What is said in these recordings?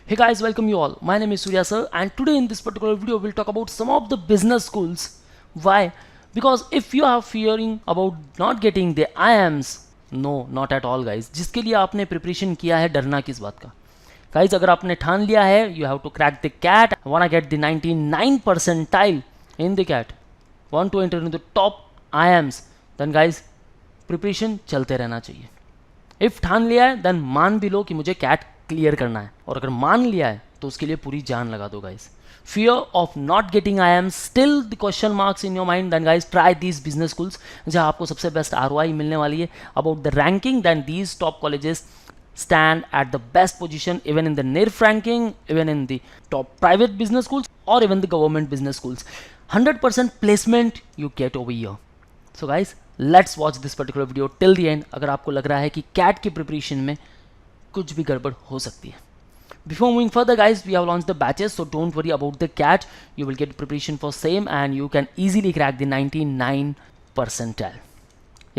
Hey guys, welcome you all. My name is Surya sir, and today in this particular video we'll talk about some of the business schools. Why? Because if you are fearing about not getting the IIMs, no, not at all guys. जिसके लिए आपने preparation किया है, डरना किस बात का? Guys, अगर आपने ठान लिया है, you have to crack the CAT, wanna get the 99 percentile in the CAT, want to enter into the top IIMs, then guys, preparation चलते रहना चाहिए. इफ ठान लिया है देन मान भी लो कि मुझे कैट क्लियर करना है, और अगर मान लिया है तो उसके लिए पूरी जान लगा दो guys. Fear of not getting I am still the question marks in your mind, then guys try these business schools जहां आपको सबसे बेस्ट ROI मिलने वाली है. About the ranking, then these top colleges stand at the best position even in the NIRF ranking, even in the top private business schools or even the government business schools. 100% placement you get over here. So guys, let's watch this particular video till the end. अगर आपको लग रहा है कि CAT की preparation में कुछ भी गड़बड़ हो सकती है. Before moving further guys, we have launched the batches, so don't worry about the CAT. You will get preparation for same and you can easily crack the 99 percentile.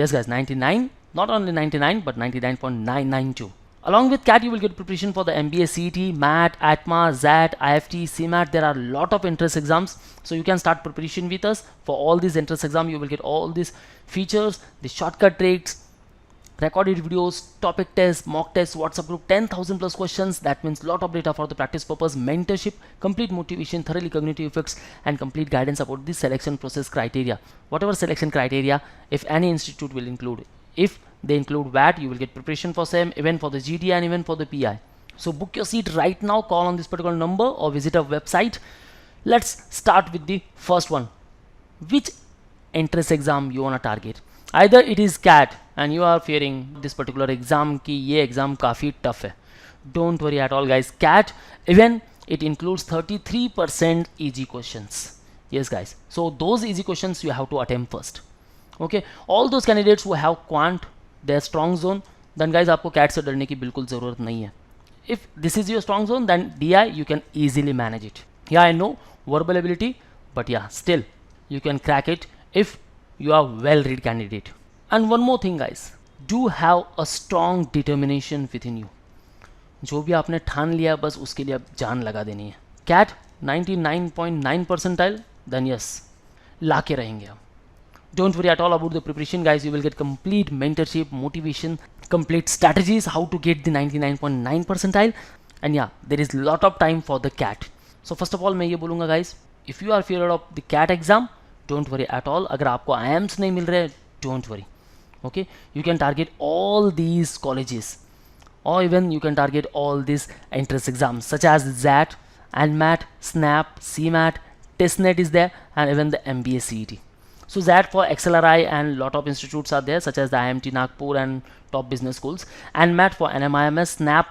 Yes guys, 99, not only 99 but 99.992. Along with CAT, you will get preparation for the MBA CAT, MAT, ATMA, ZAT, IFT, CMAT. There are a lot of entrance exams, so you can start preparation with us for all these entrance exams. You will get all these features, the shortcut tricks, recorded videos, topic tests, mock tests, WhatsApp group, 10,000 plus questions. That means lot of data for the practice purpose, mentorship, complete motivation, thoroughly cognitive effects, and complete guidance about the selection process criteria. Whatever selection criteria, if any institute will include, if they include VAT, you will get preparation for SEM, even for the GD and even for the PI. So book your seat right now, call on this particular number or visit our website. Let's start with the first one. Which entrance exam you want to target? Either it is CAT and you are fearing this particular exam ki ye exam काफी tough है. Don't worry at all guys. CAT, even it includes 33% easy questions. Yes guys. So those easy questions you have to attempt first. Okay. All those candidates who have quant, their strong zone, then guys आपको CAT से डरने की बिल्कुल ज़रूरत नहीं है. If this is your strong zone, then DI you can easily manage it. Yeah, I know verbal ability, but yeah, still you can crack it if you are well-read candidate. And one more thing guys, do have a strong determination within you. जो भी आपने ठान लिया बस उसके लिए अब जान लगा देनी है. CAT 99.9 percentile, then yes, लाके रहेंगे हम. Don't worry at all about the preparation guys. You will get complete mentorship, motivation, complete strategies how to get the 99.9 percentile, and yeah, there is lot of time for the CAT. So first of all मैं ये बोलूँगा guys, if you are feared of the CAT exam, don't worry at all. अगर आपको IIMs नहीं मिल रहे, don't worry. Okay, you can target all these colleges, or even you can target all these entrance exams such as ZAT, NMAT, SNAP, CMAT, TestNet is there, and even the MBA CAT. So that for XLRI and lot of institutes are there such as the IMT Nagpur and top business schools, and MAT for NMIMS, SNAP,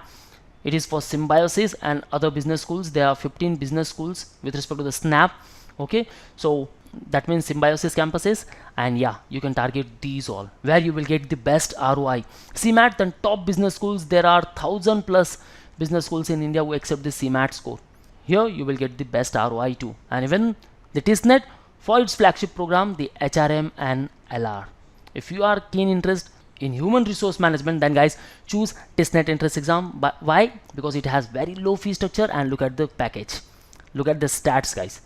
it is for Symbiosis and other business schools. There are 15 business schools with respect to the SNAP. Okay, so that means Symbiosis campuses, and yeah, you can target these all where you will get the best ROI. CMAT, then top business schools, there are 1,000 plus business schools in India who accept the CMAT score. Here you will get the best ROI too, and even the TestNet for its flagship program, the HRM and LR. If you are keen interest in human resource management, then guys choose TestNet entrance exam. But why? Because it has very low fee structure, and look at the package, look at the stats guys.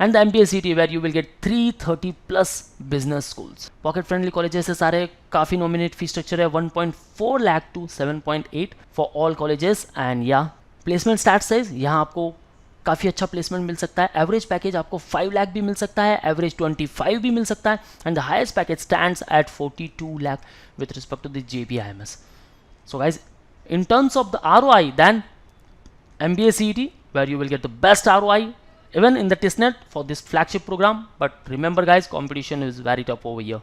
And the MBA CAT where you will get 330 plus business schools. Pocket friendly colleges है सारे, काफ़ी nominate fee structure है, 1.4 lakh to 7.8 for all colleges, and yeah, placement stats says यहाँ आपको काफ़ी अच्छा placement मिल सकता है. एवरेज पैकेज आपको 5 लाख भी मिल सकता है, एवरेज 25 भी मिल सकता है, and the highest package stands at 42 lakh with respect to the JBIMS. So guys, in terms of the ROI, then MBA CAT where you will get the best ROI even in the TestNet for this flagship program. But remember guys, competition is very tough over here.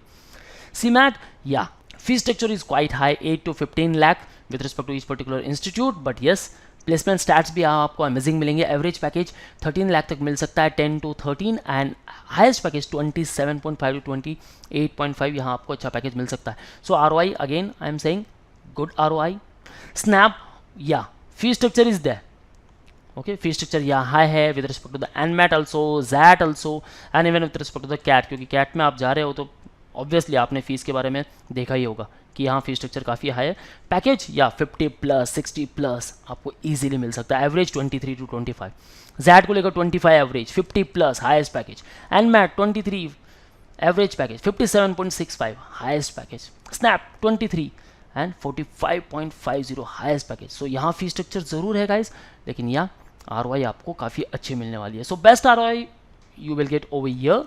CMAT, yeah, fee structure is quite high, 8 to 15 lakh with respect to each particular institute, but yes, placement stats भी आपको amazing मिलेंगे. Average package 13 lakh तक मिल सकता है, 10 to 13, and highest package 27.5 to 28.5 यहाँ आपको अच्छा package मिल सकता है. So ROI again I am saying good ROI. SNAP, या fee structure is there. Okay, fee structure यहाँ हाई है with respect to the NMAT also, ZAT also, and even with respect to the CAT, क्योंकि CAT में आप जा रहे हो तो ऑब्वियसली आपने फीस के बारे में देखा ही होगा. कि यहाँ फी स्ट्रक्चर काफ़ी हाई है। पैकेज या 50 प्लस 60 प्लस आपको इजीली मिल सकता है। एवरेज 23 टू 25, जैट को लेकर 25 average, 50 plus highest package. NMAT 23 average package, 57.65 highest package. SNAP 23 and 45.50 highest package. So यहाँ फी स्ट्रक्चर ज़रूर है गाइज, लेकिन यहाँ ROI आपको काफ़ी अच्छी मिलने वाली है। So best ROI you will get over year.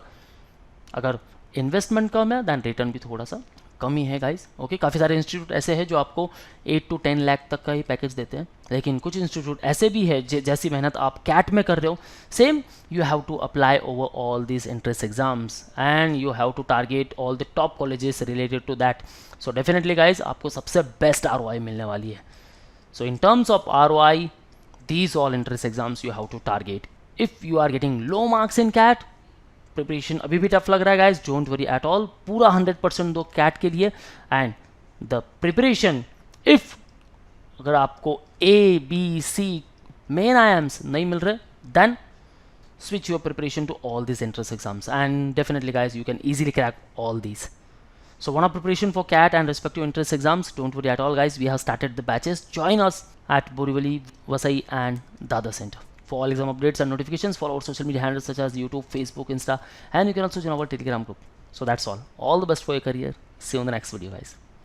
अगर इन्वेस्टमेंट कम है दैन रिटर्न भी थोड़ा सा कम ही है गाइज। ओके, काफ़ी सारे इंस्टीट्यूट ऐसे हैं जो आपको 8 to 10 लाख तक का ही पैकेज देते हैं, लेकिन कुछ इंस्टीट्यूट ऐसे भी है जैसी मेहनत आप कैट में कर रहे हो, same you have to apply over all this entrance exams and you have to target all the top colleges related to that. So definitely guys आपको सबसे बेस्ट ROI मिलने वाली है। So in terms of ROI, these all entrance exams you have to target. If you are getting low marks in CAT, preparation अभी भी tough लग रहा है guys, don't worry at all, पूरा 100% दो कैट के लिए। एंड द प्रिपरेशन, इफ अगर आपको ABC मेन IIMs नहीं मिल रहे, then switch your preparation to all these entrance exams and definitely guys you can easily crack all these. So want preparation for CAT and respective entrance exams, don't worry at all guys, we have started the batches. Join us at Borivali, Vasai and Dadar Center. For all exam updates and notifications, follow our social media handles such as YouTube, Facebook, Insta, and you can also join our Telegram group. So that's all. All the best for your career. See you in the next video guys.